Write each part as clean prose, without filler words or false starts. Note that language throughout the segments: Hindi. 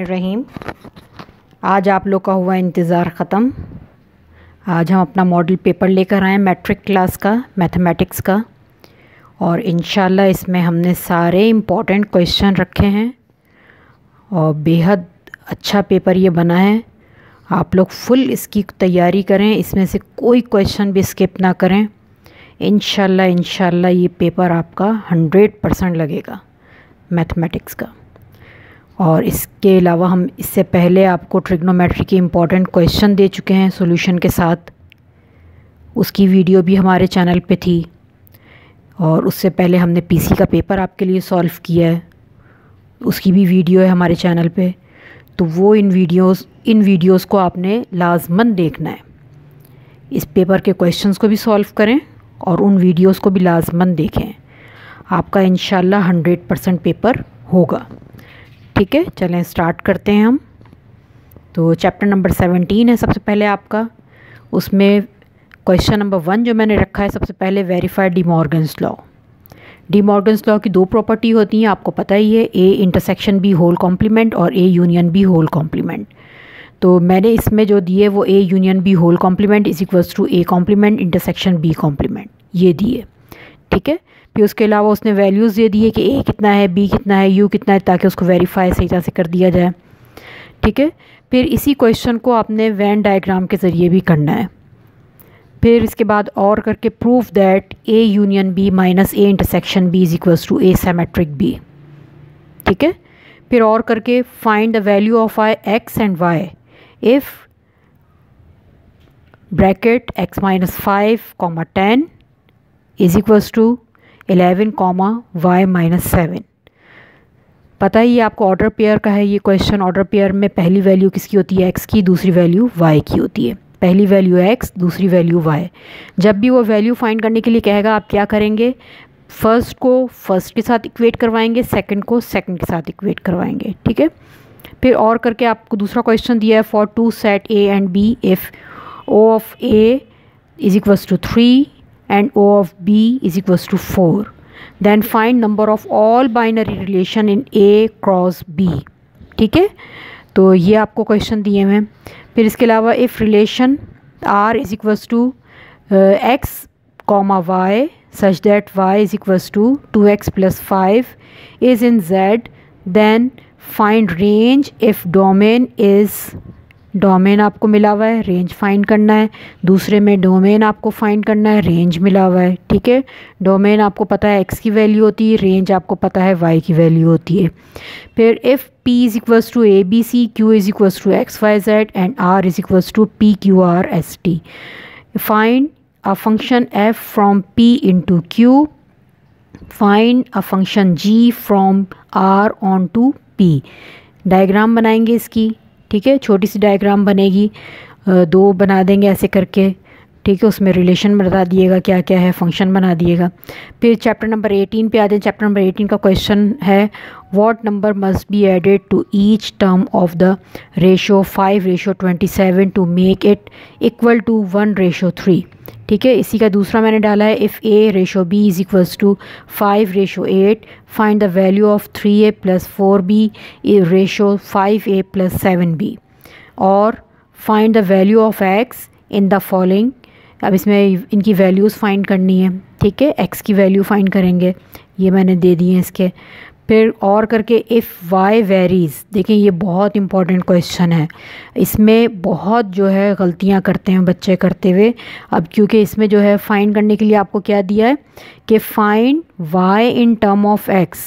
बिस्मिल्लाहिर्रहमानिर्रहीम। आज आप लोग का हुआ इंतज़ार ख़त्म। आज हम अपना मॉडल पेपर लेकर आए मैट्रिक क्लास का, मैथमेटिक्स का, और इंशाल्लाह इसमें हमने सारे इम्पोर्टेंट क्वेश्चन रखे हैं और बेहद अच्छा पेपर ये बना है। आप लोग फुल इसकी तैयारी करें, इसमें से कोई क्वेश्चन भी स्किप ना करें। इंशाल्लाह ये पेपर आपका 100% लगेगा मैथमेटिक्स का। और इसके अलावा हम इससे पहले आपको ट्रिग्नोमेट्री के इम्पॉर्टेंट क्वेश्चन दे चुके हैं सॉल्यूशन के साथ। उसकी वीडियो भी हमारे चैनल पे थी, और उससे पहले हमने पीसी का पेपर आपके लिए सॉल्व किया है, उसकी भी वीडियो है हमारे चैनल पे। तो वो इन वीडियोस को आपने लाजमन देखना है। इस पेपर के क्वेश्चंस को भी सॉल्व करें और उन वीडियोस को भी लाजमन देखें। आपका इंशाल्लाह 100% पेपर होगा। ठीक है, चलें स्टार्ट करते हैं हम। तो चैप्टर नंबर 17 है सबसे पहले आपका। उसमें क्वेश्चन नंबर 1 जो मैंने रखा है सबसे पहले, verify De Morgan's law. De Morgan's law की 2 प्रॉपर्टी होती हैं, आपको पता ही है, A intersection B whole complement और A union B whole complement. तो मैंने इसमें जो दिए वो A union B whole complement is equals to A complement intersection B complement, ये दिए। ठीक है, फिर उसके अलावा उसने वैल्यूज़ दे दिए कि ए कितना है, बी कितना है, यू कितना है, ताकि उसको वेरीफाई सही तरह से कर दिया जाए। ठीक है, फिर इसी क्वेश्चन को आपने वेन डायग्राम के ज़रिए भी करना है। फिर इसके बाद और करके proof that A union B minus A intersection B is equals to A symmetric B. ठीक है, फिर और करके find the value of I X and Y if bracket x minus 5, 10 is equals to 11, y minus 7। पता ही आपको ऑर्डर पेयर का है ये क्वेश्चन। ऑर्डर पेयर में पहली वैल्यू किसकी होती है, x की, दूसरी वैल्यू y की होती है। पहली वैल्यू x, दूसरी वैल्यू y। जब भी वो वैल्यू फाइंड करने के लिए कहेगा, आप क्या करेंगे, फर्स्ट को फर्स्ट के साथ इक्वेट करवाएंगे, सेकंड को सेकंड के साथ इक्वेट करवाएंगे। ठीक है, फिर और करके आपको दूसरा क्वेश्चन दिया है, for 2 set a and b if o of a is equals to 3 and O of B is equals to 4. Then find number of all binary relation in A cross B. ठीक है, तो ये आपको क्वेश्चन दिए हैं। फिर इसके अलावा if relation R is equals to x, y such that y is equals to 2x plus 5 is in Z, then find range if domain is, domain आपको मिला हुआ है, रेंज फाइंड करना है। दूसरे में डोमेन आपको फाइंड करना है, रेंज मिला हुआ है। ठीक है, डोमेन आपको पता है x की वैल्यू होती है, रेंज आपको पता है y की वैल्यू होती है। फिर if p is equals to A B C, q is equals to X Y Z and r is equals to p q r s t, find a function f from p into q, find a function g from r onto p। Diagram बनाएंगे इसकी। ठीक है, छोटी सी डायग्राम बनेगी, 2 बना देंगे ऐसे करके। ठीक है, उसमें रिलेशन बता दिएगा क्या क्या है, फंक्शन बना दिएगा। फिर चैप्टर नंबर 18 पे आ जाए। चैप्टर नंबर 18 का क्वेश्चन है, what number must be added to each term of the ratio 5:27 to make it equal to 1:3। ठीक है, इसी का दूसरा मैंने डाला है, if a ratio b is equals to 5:8 find the value of 3a plus 4b ratio 5a plus 7b, और find the value of x in the following. अब इसमें इनकी वैल्यूज़ फाइंड करनी है। ठीक है, x की वैल्यू फाइंड करेंगे, ये मैंने दे दिए हैं इसके। फिर और करके इफ़ y वेरीज़, देखिए ये बहुत इंपॉर्टेंट क्वेश्चन है। इसमें बहुत जो है गलतियां करते हैं बच्चे करते हुए। अब क्योंकि इसमें जो है फाइंड करने के लिए आपको क्या दिया है कि find y in term of x।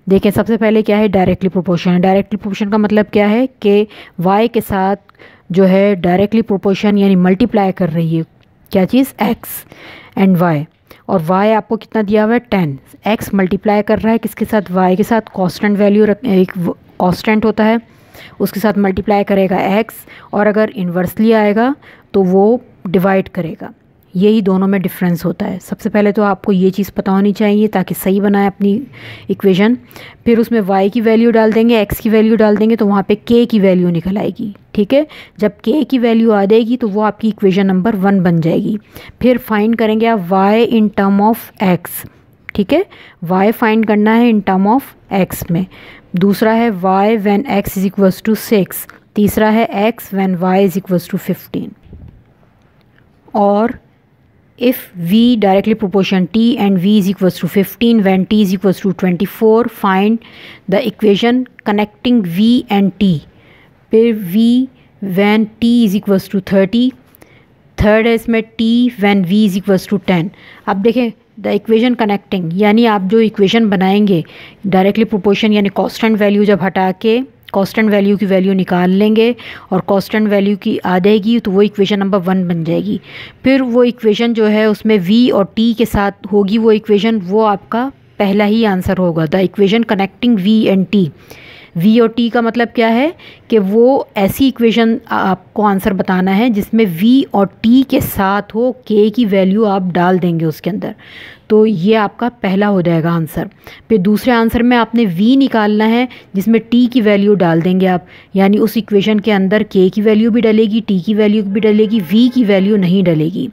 देखिए सबसे पहले क्या है, डायरेक्टली प्रोपोर्शन। डायरेक्टली प्रोपोर्शन का मतलब क्या है कि y के साथ जो है डायरेक्टली प्रोपोर्शन यानी मल्टीप्लाई कर रही है क्या चीज़, x एंड y, और y आपको कितना दिया हुआ है 10। x मल्टीप्लाई कर रहा है किसके साथ, y के साथ। कांस्टेंट वैल्यू एक कांस्टेंट होता है, उसके साथ मल्टीप्लाई करेगा x, और अगर इन्वर्सली आएगा तो वो डिवाइड करेगा। यही दोनों में डिफरेंस होता है। सबसे पहले तो आपको ये चीज़ पता होनी चाहिए ताकि सही बनाए अपनी इक्वेशन। फिर उसमें y की वैल्यू डाल देंगे, x की वैल्यू डाल देंगे, तो वहाँ पे k की वैल्यू निकल आएगी। ठीक है, जब k की वैल्यू आ जाएगी तो वो आपकी इक्वेशन नंबर 1 बन जाएगी। फिर फाइंड करेंगे आप y in term of x। ठीक है, y फाइंड करना है इन टर्म ऑफ x में। दूसरा है y when x is equals to 6, तीसरा है x when y is equals to 15। और if v directly proportion t and v is equals to 15 when t is equals to 24, find the equation connecting v and t। फिर v when t is equals to 30, third है इसमें t when v is equals to 10। अब देखें द इक्वेशन कनेक्टिंग, यानी आप जो इक्वेशन बनाएंगे डायरेक्टली प्रोपोर्शन यानी कांस्टेंट वैल्यू जब हटा के कांस्टेंट वैल्यू की वैल्यू निकाल लेंगे और कांस्टेंट वैल्यू की आ जाएगी तो वो इक्वेशन नंबर 1 बन जाएगी। फिर वो इक्वेशन जो है उसमें v और t के साथ होगी वो इक्वेशन, वो आपका पहला ही आंसर होगा। The equation connecting v and t, v और t का मतलब क्या है कि वो ऐसी इक्वेशन आपको आंसर बताना है जिसमें v और t के साथ हो, k की वैल्यू आप डाल देंगे उसके अंदर, तो ये आपका पहला हो जाएगा आंसर। फिर दूसरे आंसर में आपने v निकालना है जिसमें t की वैल्यू डाल देंगे आप, यानी उस इक्वेशन के अंदर k की वैल्यू भी डलेगी, t की वैल्यू भी डलेगी, v की वैल्यू नहीं डलेगी।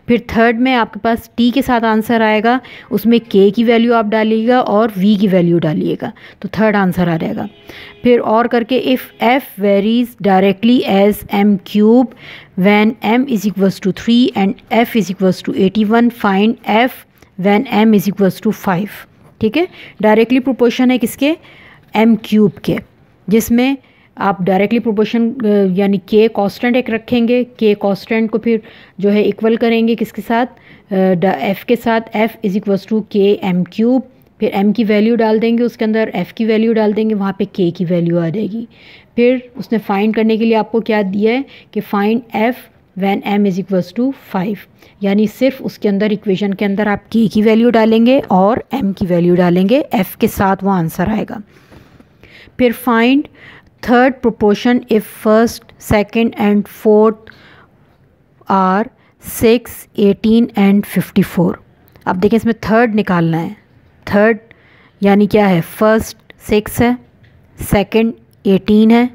फिर थर्ड में आपके पास t के साथ आंसर आएगा, उसमें k की वैल्यू आप डालिएगा और v की वैल्यू डालिएगा, तो थर्ड आंसर आ जाएगा। फिर और करके if f varies directly as m cube when m is equals to 3 and f is equals to 81, find f when m is equals to 5। ठीक है, डायरेक्टली प्रोपोर्शन है किसके, m क्यूब के, जिसमें आप डायरेक्टली प्रोपोर्शन यानी k कांस्टेंट एक रखेंगे, k कांस्टेंट को फिर जो है इक्वल करेंगे किसके साथ, f के साथ, f is equals to k m cube, फिर m की वैल्यू डाल देंगे उसके अंदर, f की वैल्यू डाल देंगे, वहाँ पे k की वैल्यू आ जाएगी। फिर उसने फाइंड करने के लिए आपको क्या दिया है कि find f when m is equals to 5, यानी सिर्फ उसके अंदर इक्वेशन के अंदर आप k की वैल्यू डालेंगे और m की वैल्यू डालेंगे, f के साथ वो आंसर आएगा। फिर find third proportion if first, second and fourth are 6, 18 and 54। अब देखें इसमें थर्ड निकालना है, थर्ड यानी क्या है, फर्स्ट 6 है, सेकंड 18 है,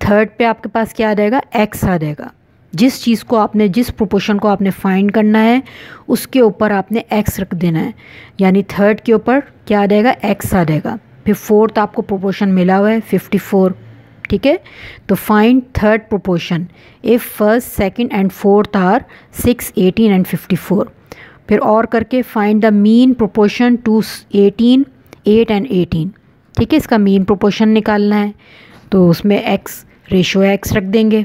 थर्ड पे आपके पास क्या आ जाएगा, x आ जाएगा। जिस चीज़ को आपने, जिस प्रोपोर्शन को आपने फाइंड करना है उसके ऊपर आपने x रख देना है, यानी थर्ड के ऊपर क्या आ जाएगा, x आ जाएगा। फिर फोर्थ आपको प्रोपोर्शन मिला हुआ है 54। ठीक है, तो find third proportion if first, second and fourth are 6, 18 and 54। फिर और करके find the mean proportion to 18, 8 and 18। ठीक है, इसका मीन प्रोपोर्शन निकालना है, तो उसमें x रेशो x रख देंगे,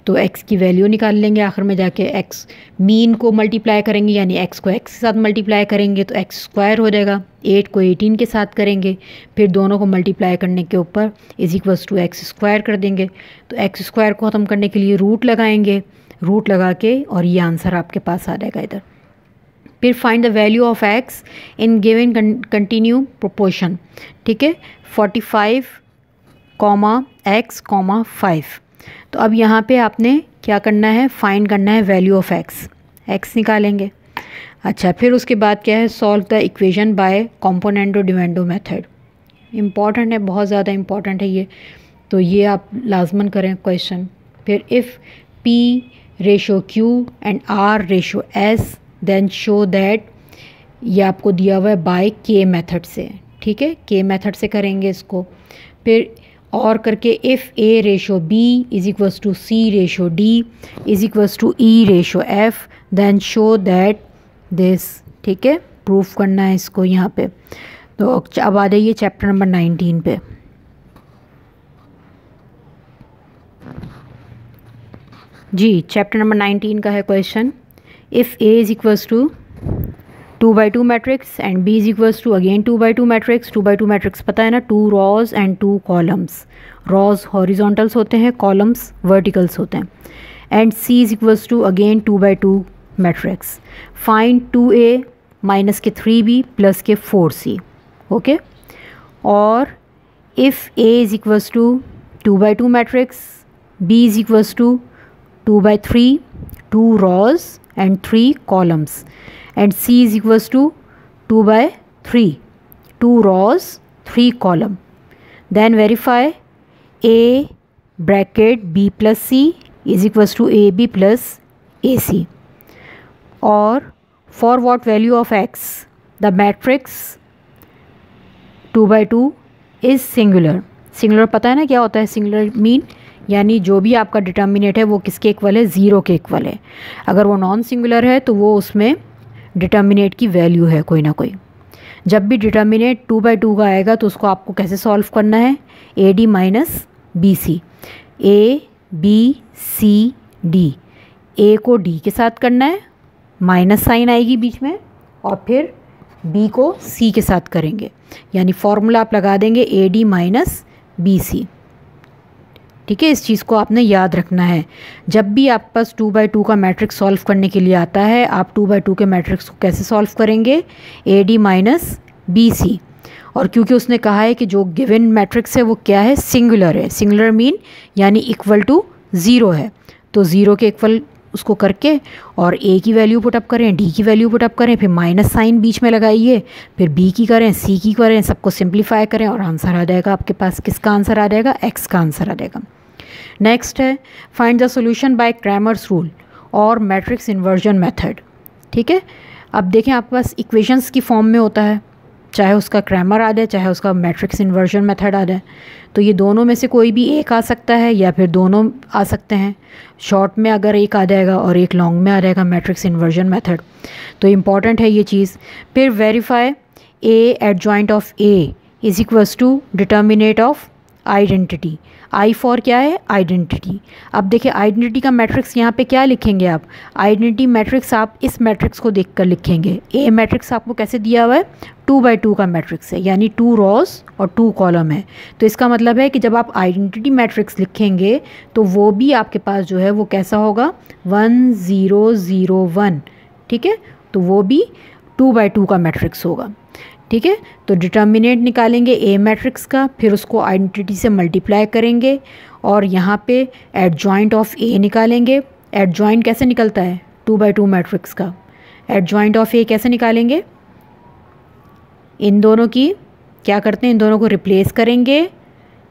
तो x की वैल्यू निकाल लेंगे, आखिर में जाके x मीन को मल्टीप्लाई करेंगे, यानी x को x के साथ मल्टीप्लाई करेंगे तो x स्क्वायर हो जाएगा, 8 को 18 के साथ करेंगे, फिर दोनों को मल्टीप्लाई करने के ऊपर is equals to x square कर देंगे, तो x स्क्वायर को ख़त्म करने के लिए रूट लगाएंगे, रूट लगा के और ये आंसर आपके पास आ जाएगा इधर। फिर find the value of x in given continue proportion. ठीक है, 45, x, 5। तो अब यहाँ पे आपने क्या करना है, फाइंड करना है वैल्यू ऑफ x निकालेंगे। अच्छा, फिर उसके बाद क्या है, solve the equation by componendo dividendo method. Important है, बहुत ज़्यादा इम्पॉर्टेंट है ये, तो ये आप लाजमन करें क्वेश्चन। फिर if p ratio q and r ratio s then show that, ये आपको दिया हुआ है बाय k मेथड से। ठीक है, k मेथड से करेंगे इसको। फिर और करके if a ratio b is equals to c ratio d is equals to e ratio f then show that this. ठीक है, प्रूफ करना है इसको यहाँ पे। तो अब आ जाइए चैप्टर नंबर 19 पे। जी, चैप्टर नंबर 19 का है question, if a is equals to 2x2 matrix and b is equals to again 2x2 matrix. 2x2 matrix पता है ना, 2 rows and 2 columns. Rows horizontals होते हैं, कॉलम्स वर्टिकल्स होते हैं। And c is equals to again 2x2 matrix. Find 2a minus के 3b प्लस के 4c। ओके, और if a is equals to 2x2 matrix, b is equals to 2/3, 2 rows and 3 columns, and c is equals to 2/3, 2 rows 3 column. Then verify a bracket b plus c is equals to ab plus ac. Or for what value of x the matrix 2/2 is singular. Singular पता है ना क्या होता है? सिंगुलर मीन यानी जो भी आपका डिटर्मिनेट है वो किसके इक्वल है? ज़ीरो के इक्वल है। अगर वो नॉन सिंगुलर है तो वो उसमें डिटर्मिनेट की वैल्यू है कोई ना कोई। जब भी डिटर्मिनेट 2/2 का आएगा तो उसको आपको कैसे सॉल्व करना है? A D minus B C, A B C D, A को डी के साथ करना है, माइनस साइन आएगी बीच में, और फिर बी को सी के साथ करेंगे, यानी फॉर्मूला आप लगा देंगे A D minus B C. ठीक है, इस चीज़ को आपने याद रखना है। जब भी आपके पास 2/2 का मैट्रिक्स सॉल्व करने के लिए आता है, आप 2/2 के मैट्रिक्स को कैसे सॉल्व करेंगे? A D minus B C. और क्योंकि उसने कहा है कि जो गिवन मैट्रिक्स है वो क्या है? सिंगुलर है। सिंगुलर मीन यानी इक्वल टू ज़ीरो है, तो ज़ीरो के इक्वल उसको करके और ए की वैल्यू पुटअप करें, डी की वैल्यू पुटअप करें, फिर माइनस साइन बीच में लगाइए, फिर बी की करें, सी की करें, सबको सिंप्लीफाई करें और आंसर आ जाएगा आपके पास। किसका आंसर आ जाएगा? एक्स का आंसर आ जाएगा। नेक्स्ट है find the solution bye Cramer's rule और मैट्रिक्स इन्वर्जन मेथड। ठीक है, अब देखें आपके पास इक्वेशंस की फॉर्म में होता है, चाहे उसका क्रैमर आ जाए चाहे उसका मैट्रिक्स इन्वर्जन मेथड आ जाए, तो ये दोनों में से कोई भी एक आ सकता है या फिर दोनों आ सकते हैं। शॉर्ट में अगर एक आ जाएगा और एक लॉन्ग में आ जाएगा मैट्रिक्स इन्वर्जन मेथड, तो इम्पॉर्टेंट है ये चीज़। फिर verify A adjoint of A is equals to determinant of identity. I for क्या है? आइडेंटिटी। अब देखिए आइडेंटिटी का मैट्रिक्स यहाँ पे क्या लिखेंगे आप? आइडेंटिटी मैट्रिक्स आप इस मैट्रिक्स को देखकर लिखेंगे। ए मैट्रिक्स आपको कैसे दिया हुआ है? 2/2 का मैट्रिक्स है, यानी 2 रॉज और 2 कॉलम है। तो इसका मतलब है कि जब आप आइडेंटिटी मैट्रिक्स लिखेंगे तो वो भी आपके पास जो है वो कैसा होगा? 1 0 0 1। ठीक है, तो वो भी 2/2 का मैट्रिक्स होगा। ठीक है, तो डिटर्मिनेट निकालेंगे ए मैट्रिक्स का, फिर उसको आइडेंटिटी से मल्टीप्लाई करेंगे और यहाँ पे एडजॉइंट ऑफ ए निकालेंगे। एडजॉइंट कैसे निकलता है? 2/2 मैट्रिक्स का एडजॉइंट ऑफ ए कैसे निकालेंगे? इन दोनों की क्या करते हैं? इन दोनों को रिप्लेस करेंगे,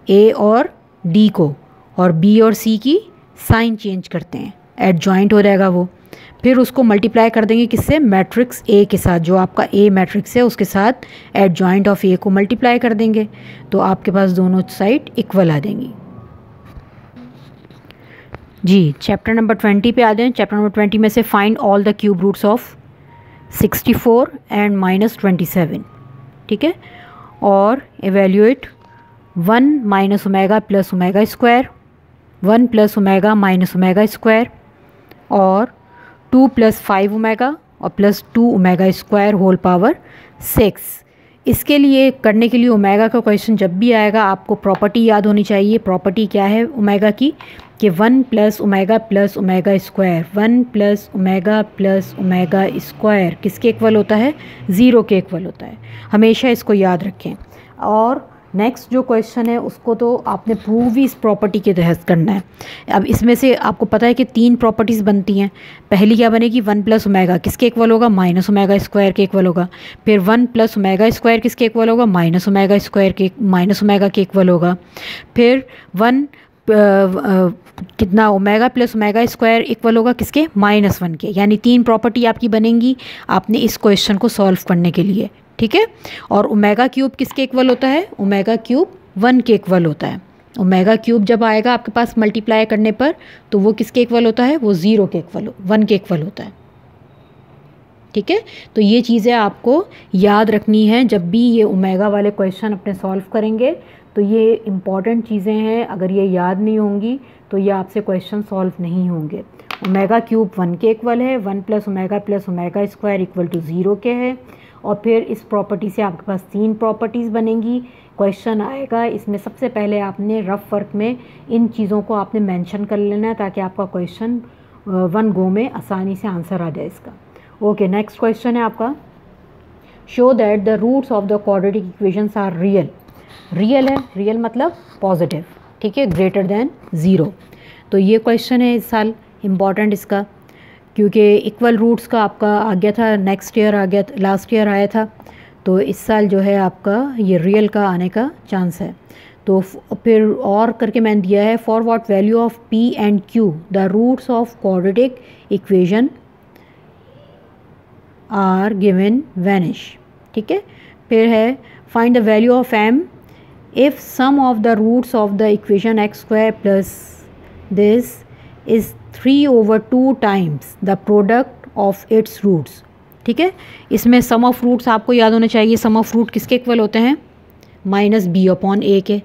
ए और डी को, और बी और सी की साइन चेंज करते हैं, एडजॉइंट हो जाएगा वो। फिर उसको मल्टीप्लाई कर देंगे किससे? मैट्रिक्स ए के साथ, जो आपका ए मैट्रिक्स है उसके साथ एडजॉइंट ऑफ ए को मल्टीप्लाई कर देंगे, तो आपके पास दोनों साइड इक्वल आ जाएंगी। जी, चैप्टर नंबर 20 पे आ जाएं। चैप्टर नंबर 20 में से find all the cube roots of 64 and -27। ठीक है, और evaluate 1 minus omega plus omega square, 1 plus omega minus omega square, और 2 + 5 ओमेगा और plus 2 omega square whole power 6। इसके लिए करने के लिए ओमेगा का क्वेश्चन जब भी आएगा आपको प्रॉपर्टी याद होनी चाहिए। प्रॉपर्टी क्या है ओमेगा की? कि 1 + omega plus omega square, 1 + omega plus omega square किसके इक्वल होता है? 0 के इक्वल होता है। हमेशा इसको याद रखें। और नेक्स्ट जो क्वेश्चन है उसको तो आपने प्रूव ही इस प्रॉपर्टी के तहत करना है। अब इसमें से आपको पता है कि 3 प्रॉपर्टीज़ बनती हैं। पहली क्या बनेगी? 1 + ओमेगा किसके इक्वल होगा? माइनस ओमेगा स्क्वायर के इक्वल होगा। फिर 1 + ओमेगा स्क्वायर किसके इक्वल होगा? माइनस ओमेगा स्क्वायर के, माइनस ओमेगा के इक्वल होगा। फिर 1 कितना omega plus omega square equal होगा किसके? -1 के। यानी 3 प्रॉपर्टी आपकी बनेंगी आपने इस क्वेश्चन को सॉल्व करने के लिए। ठीक है, और ओमेगा क्यूब किसके इक्वल होता है? ओमेगा क्यूब 1 के इक्वल होता है। ओमेगा क्यूब जब आएगा आपके पास मल्टीप्लाई करने पर तो वो किसके इक्वल होता है? वो 0 के इक्वल, 1 के इक्वल होता है। ठीक है, तो ये चीज़ें आपको याद रखनी है जब भी ये ओमेगा वाले क्वेश्चन अपने सॉल्व करेंगे। तो ये इम्पॉर्टेंट चीज़ें हैं, अगर ये याद नहीं होंगी तो ये आपसे क्वेश्चन सॉल्व नहीं होंगे। ओमेगा क्यूब 1 के इक्वल है, 1 + omega plus omega square equal to 0 के है। और फिर इस प्रॉपर्टी से आपके पास 3 प्रॉपर्टीज़ बनेंगी। क्वेश्चन आएगा इसमें सबसे पहले आपने रफ वर्क में इन चीज़ों को आपने मेंशन कर लेना है ताकि आपका क्वेश्चन 1 गो में आसानी से आंसर आ जाए इसका। ओके, नेक्स्ट क्वेश्चन है आपका, show that the roots of the quadratic equations are real. Real है, रियल मतलब पॉजिटिव। ठीक है, ग्रेटर देन 0। तो ये क्वेश्चन है इस साल इम्पॉर्टेंट इसका, क्योंकि इक्वल रूट्स का आपका आ गया था, नेक्स्ट ईयर आ गया, लास्ट ईयर आया था, तो इस साल जो है आपका ये रियल का आने का चांस है। तो फिर और करके मैंने दिया है, for what value of p and q the roots of quadratic equation are given vanish. ठीक है, फिर है find the value of m if sum of the roots of the equation X square plus this is 3/2 times the product of its roots. ठीक है, इसमें सम ऑफ रूट्स आपको याद होने चाहिए। सम ऑफ रूट किसके इक्वल होते हैं? -b/a के।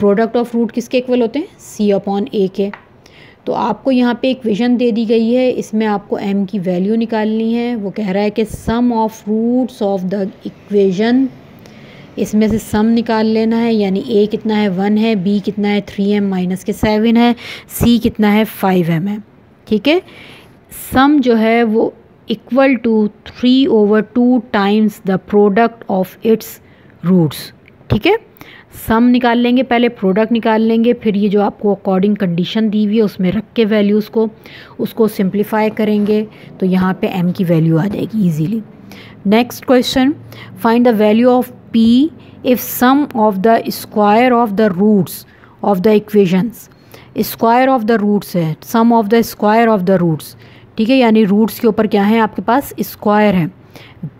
प्रोडक्ट ऑफ रूट किसके इक्वल होते हैं? c/a के। तो आपको यहाँ पे इक्वेशन दे दी गई है, इसमें आपको m की वैल्यू निकालनी है। वो कह रहा है कि sum of roots of the equation, इसमें से सम निकाल लेना है, यानी a कितना है 1 है, b कितना है 3m माइनस के 7 है, c कितना है 5m है। ठीक है, सम जो है वो equal to 3/2 times the product of its roots. ठीक है, सम निकाल लेंगे, पहले प्रोडक्ट निकाल लेंगे, फिर ये जो आपको अकॉर्डिंग कंडीशन दी हुई है उसमें रख के वैल्यूज़ को उसको सिंप्लीफाई करेंगे तो यहाँ पे m की वैल्यू आ जाएगी easily. Next question, find the value of p if sum of the square of the roots of the equations. Square of the roots है, sum of the square of the roots. ठीक है, यानी रूट्स के ऊपर क्या है आपके पास? स्क्वायर है।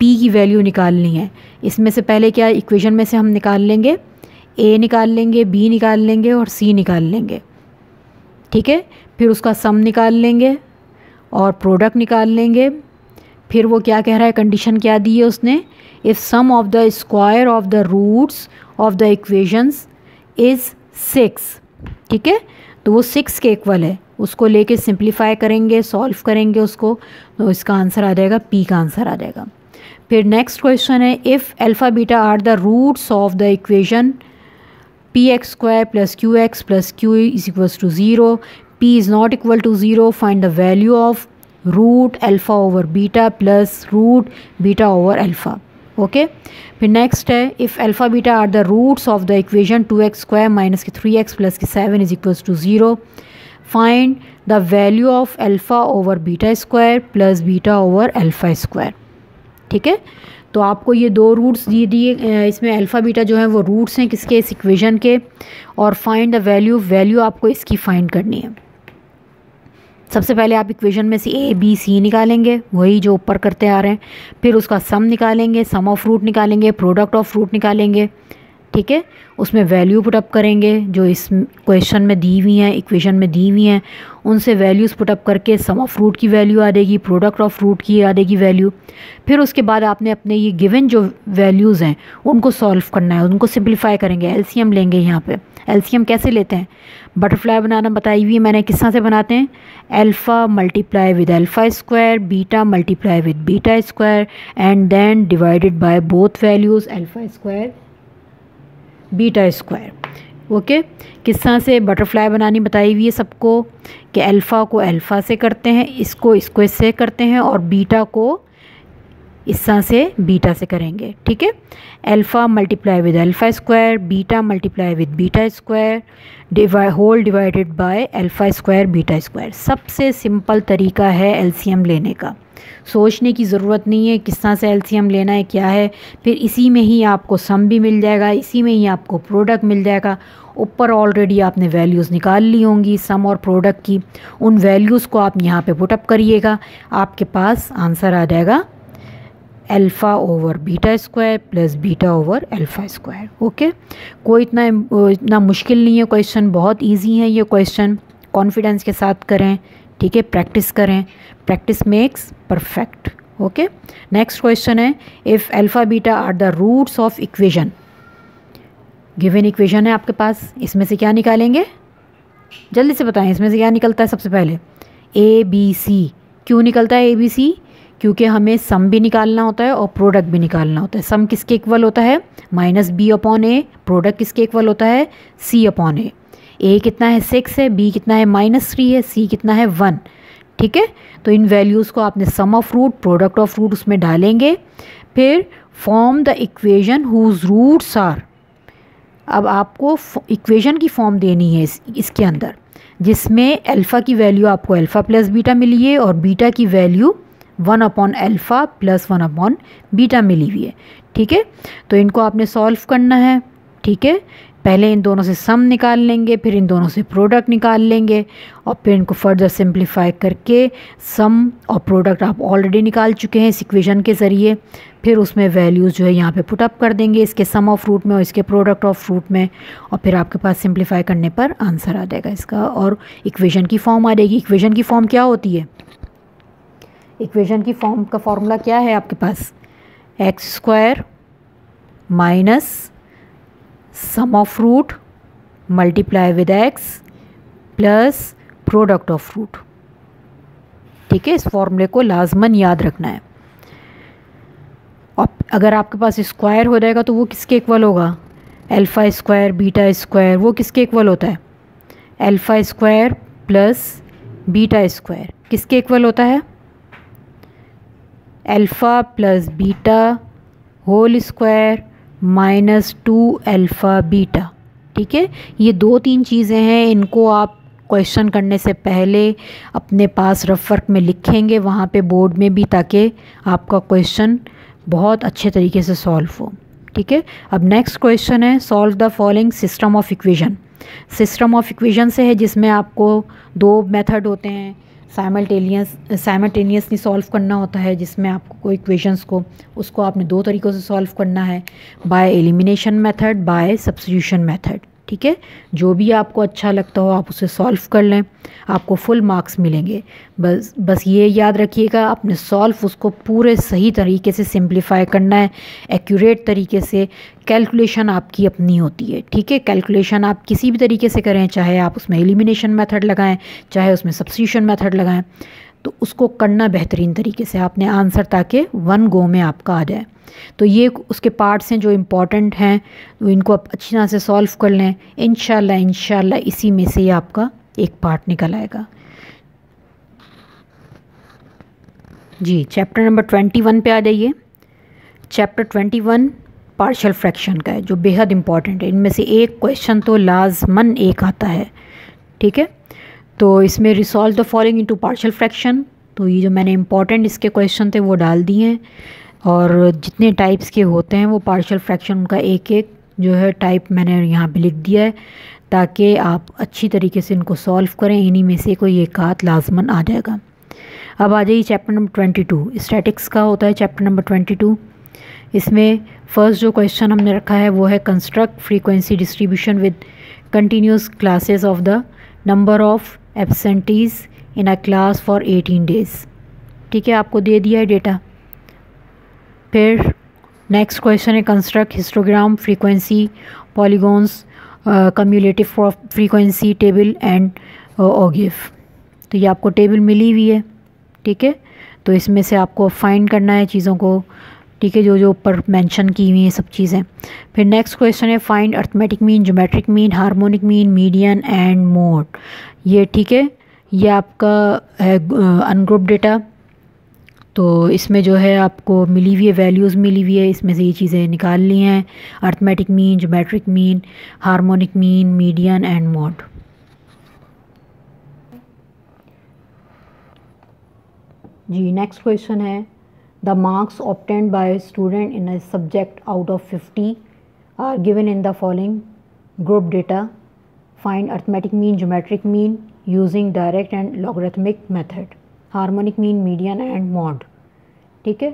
p की वैल्यू निकालनी है। इसमें से पहले क्या इक्वेशन में से हम निकाल लेंगे, a निकाल लेंगे, b निकाल लेंगे और c निकाल लेंगे। ठीक है, फिर उसका सम निकाल लेंगे और प्रोडक्ट निकाल लेंगे। फिर वो क्या कह रहा है, कंडीशन क्या दी है उसने? If sum of the square of the roots of the equations is 6। ठीक है, तो वो 6 के इक्वल है, उसको लेके सिंप्लीफाई करेंगे, सॉल्व करेंगे उसको, तो इसका आंसर आ जाएगा p का आंसर आ जाएगा। फिर नेक्स्ट क्वेश्चन है, if alpha beta are the roots of the equation px² + qx + q = 0, p is not equal to 0, find the value of root alpha over beta plus root beta over alpha। Okay, फिर नेक्स्ट है, if alpha beta are the roots of the equation 2x² - 3x + 7 = 0, find the value of alpha over beta square plus beta over alpha square. ठीक है, तो आपको ये दो रूट्स दिए, इसमें अल्फ़ा बीटा जो है वो रूट्स हैं किसके? इस इक्वेशन के। और फाइंड द वैल्यू आपको इसकी फाइंड करनी है। सबसे पहले आप इक्वेशन में से a b c निकालेंगे, वही जो ऊपर करते आ रहे हैं। फिर उसका सम निकालेंगे, सम ऑफ रूट निकालेंगे, प्रोडक्ट ऑफ रूट निकालेंगे। ठीक है, उसमें वैल्यू पुटअप करेंगे जो इस क्वेश्चन में दी हुई हैं, इक्वेशन में दी हुई हैं, उनसे वैल्यूज़ पुटअप करके सम ऑफ रूट की वैल्यू आ देगी, प्रोडक्ट ऑफ रूट की आ देगी वैल्यू। फिर उसके बाद आपने अपने ये गिवन जो वैल्यूज़ हैं उनको सॉल्व करना है, उनको सिंप्लीफाई करेंगे, एलसीएम लेंगे। यहाँ पे एलसीएम कैसे लेते हैं? बटरफ्लाई बनाना बताई हुई है मैंने, किस तरह से बनाते हैं? Alpha multiply with alpha square, beta multiply with beta square and then divided by both values alpha square beta square. Okay, किस तरह से बटरफ्लाई बनानी बताई हुई है सबको, कि अल्फ़ा को अल्फ़ा से करते हैं, इसको इससे करते हैं, और बीटा को इस तरह से बीटा से करेंगे। ठीक है, alpha multiply with alpha square, beta multiply with beta square, whole divided by alpha square beta square. सबसे सिंपल तरीका है एलसीएम लेने का, सोचने की ज़रूरत नहीं है किस तरह से एलसीएम लेना है, क्या है। फिर इसी में ही आपको सम भी मिल जाएगा, इसी में ही आपको प्रोडक्ट मिल जाएगा। ऊपर ऑलरेडी आपने वैल्यूज़ निकाल ली होंगी सम और प्रोडक्ट की, उन वैल्यूज़ को आप यहाँ पे पुटअप करिएगा, आपके पास आंसर आ जाएगा alpha over beta square plus beta over alpha square. Okay, कोई इतना मुश्किल नहीं है क्वेश्चन, बहुत इजी है ये क्वेश्चन, कॉन्फिडेंस के साथ करें। ठीक है, प्रैक्टिस करें, practice makes perfect. Okay, next question है, if alpha beta are the roots of equation. Given equation है आपके पास, इसमें से क्या निकालेंगे? जल्दी से बताएं, इसमें से क्या निकलता है? सबसे पहले ए बी सी। क्यों निकलता है ए बी सी? क्योंकि हमें सम भी निकालना होता है और प्रोडक्ट भी निकालना होता है। सम किसके इक्वल होता है? -b/a। प्रोडक्ट किसके इक्वल होता है? c/a। a कितना है? 6 है, b कितना है? -3 है, c कितना है? 1। ठीक है, तो इन वैल्यूज़ को आपने sum of root, product of root उसमें डालेंगे, फिर form the equation whose roots are. अब आपको इक्वेशन की फॉर्म देनी है इसके अंदर, जिसमें अल्फ़ा की वैल्यू आपको अल्फ़ा प्लस बीटा मिली है और बीटा की वैल्यू 1/अल्फ़ा प्लस 1/बीटा मिली हुई है। ठीक है, तो इनको आपने सॉल्व करना है। ठीक है, पहले इन दोनों से सम निकाल लेंगे, फिर इन दोनों से प्रोडक्ट निकाल लेंगे और फिर इनको फर्दर सिंप्लीफाई करके सम और प्रोडक्ट आप ऑलरेडी निकाल चुके हैं इस इक्वेशन के ज़रिए। फिर उसमें वैल्यूज़ जो है यहाँ पे पुट अप कर देंगे इसके सम ऑफ फ्रूट में और इसके प्रोडक्ट ऑफ फ्रूट में, और फिर आपके पास सिंप्लीफाई करने पर आंसर आ जाएगा इसका और इक्वेशन की फॉर्म आ जाएगी। इक्वेशन की फॉर्म क्या होती है? इक्वेशन की फॉर्म का फॉर्मूला क्या है आपके पास? X square minus sum of root multiply with x plus product of root. ठीक है, इस फॉर्मूले को लाजमन याद रखना है। और अगर आपके पास स्क्वायर हो जाएगा तो वो किसके इक्वल होगा? अल्फ़ा स्क्वायर बीटा स्क्वायर, वो किसके इक्वल होता है? Alpha square plus beta square किसके इक्वल होता है? Alpha plus beta whole square minus 2 alpha beta. ठीक है, ये 2-3 चीज़ें हैं, इनको आप क्वेश्चन करने से पहले अपने पास रफ वर्क में लिखेंगे वहाँ पे बोर्ड में भी, ताकि आपका क्वेश्चन बहुत अच्छे तरीके से सॉल्व हो। ठीक है, अब नेक्स्ट क्वेश्चन है solve the following system of equation. System of equation से है जिसमें आपको 2 मेथड होते हैं, साइमल्टेनियसली सॉल्व करना होता है, जिसमें आपको कोई इक्वेशंस को उसको आपने 2 तरीक़ों से सॉल्व करना है, by elimination method, by substitution method. ठीक है, जो भी आपको अच्छा लगता हो आप उसे सॉल्व कर लें, आपको फुल मार्क्स मिलेंगे। बस ये याद रखिएगा, आपने सॉल्व उसको पूरे सही तरीके से सिंप्लीफाई करना है, एक्यूरेट तरीके से। कैलकुलेशन आपकी अपनी होती है। ठीक है, कैलकुलेशन आप किसी भी तरीके से करें, चाहे आप उसमें एलिमिनेशन मेथड लगाएं, चाहे उसमें सब्स्टिट्यूशन मेथड लगाएं, तो उसको करना बेहतरीन तरीके से आपने आंसर, ताकि 1 गो में आपका आ जाए। तो ये उसके पार्ट्स हैं जो इम्पॉर्टेंट हैं, तो इनको आप अच्छी तरह से सॉल्व कर लें। इंशाल्लाह इसी में से ही आपका एक पार्ट निकल आएगा। जी, चैप्टर नंबर 21 पे आ जाइए। चैप्टर 21 पार्शियल फ्रैक्शन का है, जो बेहद इम्पॉर्टेंट है। इनमें से एक क्वेश्चन तो लाजमन एक आता है। ठीक है, तो इसमें resolve the following into partial fraction, तो ये जो मैंने इम्पॉर्टेंट इसके क्वेश्चन थे वो डाल दिए हैं, और जितने टाइप्स के होते हैं वो पार्शियल फ्रैक्शन उनका एक एक जो है टाइप मैंने यहाँ पे लिख दिया है, ताकि आप अच्छी तरीके से इनको सॉल्व करें। इन्हीं में से कोई एक आध लाजमन आ जाएगा। अब आ जाइए चैप्टर नंबर 22, स्टैटिक्स का होता है चैप्टर नंबर 22। इसमें फर्स्ट जो क्वेश्चन हमने रखा है वो है construct frequency distribution with continuous classes of the number of absentees in a class for 18 days. ठीक है, आपको दे दिया है डेटा। फिर नेक्स्ट क्वेश्चन है construct histogram frequency polygons cumulative frequency table and ogive. तो ये आपको टेबल मिली हुई है। ठीक है, तो इसमें से आपको फाइंड करना है चीज़ों को। ठीक है, जो जो ऊपर मेंशन की हुई हैं सब चीज़ें। फिर नेक्स्ट क्वेश्चन है find arithmetic mean, geometric mean, harmonic mean, median and mode. ये ठीक है, ये आपका है अनग्रुप डेटा। तो इसमें जो है आपको मिली हुई है वैल्यूज़ मिली हुई है, इसमें से ये चीज़ें निकाल ली हैं, arithmetic mean, geometric mean, harmonic mean, median and mode. जी, नेक्स्ट क्वेश्चन है the marks obtained by student in a subject out of 50 are given in the following group data. Find arithmetic mean, geometric mean using direct and logarithmic method, harmonic mean, median and mode. ठीक है,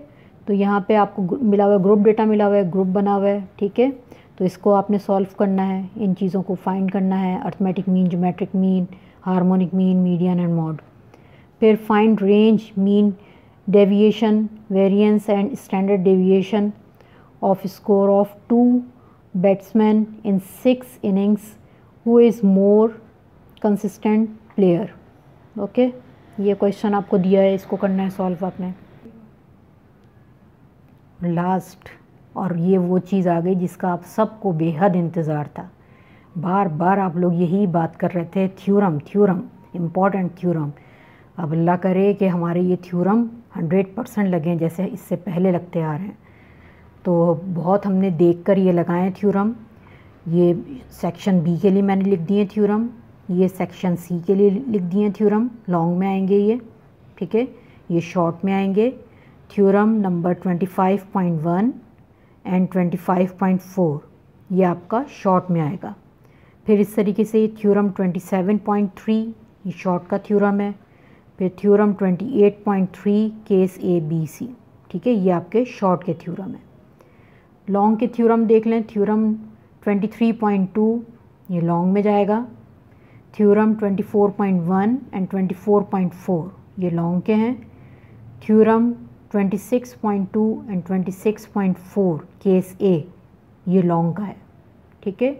तो यहाँ पे आपको मिला हुआ है ग्रुप डेटा, मिला हुआ है ग्रुप बना हुआ है। ठीक है, तो इसको आपने सॉल्व करना है, इन चीज़ों को फाइंड करना है, arithmetic mean, geometric mean, harmonic mean, median and mode. फिर find range, mean, deviation, variance and standard deviation of score of 2 batsman in 6 innings who is more consistent player. Okay, ये क्वेश्चन आपको दिया है, इसको करना है सॉल्व आपने। लास्ट, और ये वो चीज़ आ गई जिसका आप सबको बेहद इंतज़ार था, बार बार आप लोग यही बात कर रहे थे, थ्योरम, इम्पॉर्टेंट थ्योरम। अब अल्लाह करे कि हमारे ये थ्योरम 100% लगें जैसे इससे पहले लगते आ रहे हैं। तो बहुत हमने देख कर ये लगाए थ्योरम। ये सेक्शन बी के लिए मैंने लिख दिए थ्योरम, ये सेक्शन सी के लिए लिख दिए थ्योरम, लॉन्ग में आएंगे ये। ठीक है, ये शॉर्ट में आएंगे। थ्योरम नंबर 25.1 एंड 25.4 ये आपका शॉर्ट में आएगा। फिर इस तरीके से थ्योरम 27.3 ये शॉर्ट का थ्योरम है। फिर theorem 28.3 case A B C, ठीक है, ये आपके शॉर्ट के थ्योरम है। लॉन्ग के थ्योरम देख लें, थ्योरम 23.2 ये लॉन्ग में जाएगा। थ्योरम 24.1 एंड 24.4 ये लॉन्ग के हैं। थ्योरम 26.2 एंड 26.4 केस ए ये लॉन्ग का है, ठीक है।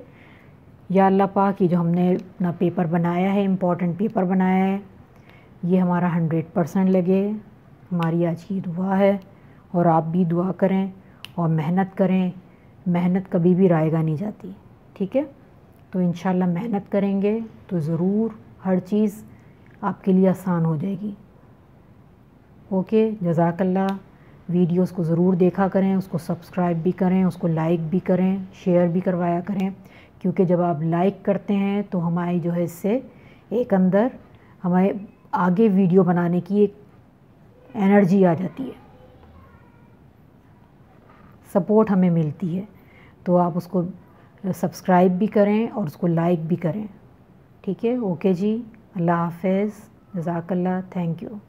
या अल्लाह पाक, ये जो हमने अपना पेपर बनाया है, इम्पॉर्टेंट पेपर बनाया है, ये हमारा 100% लगे, हमारी आज की दुआ है। और आप भी दुआ करें और मेहनत करें, मेहनत कभी भी रायगा नहीं जाती, ठीक है। तो इंशाल्लाह मेहनत करेंगे तो ज़रूर हर चीज़ आपके लिए आसान हो जाएगी। ओके, जज़ाकल्लाह। वीडियोस को ज़रूर देखा करें, उसको सब्सक्राइब भी करें, उसको लाइक भी करें, शेयर भी करवाया करें, क्योंकि जब आप लाइक करते हैं तो हमारी जो है इससे एक अंदर हमारे आगे वीडियो बनाने की एक एनर्जी आ जाती है, सपोर्ट हमें मिलती है। तो आप उसको सब्सक्राइब भी करें और उसको लाइक भी करें, ठीक है। ओके जी, अल्लाह हाफ़िज़, जज़ाकल्लाह, थैंक यू।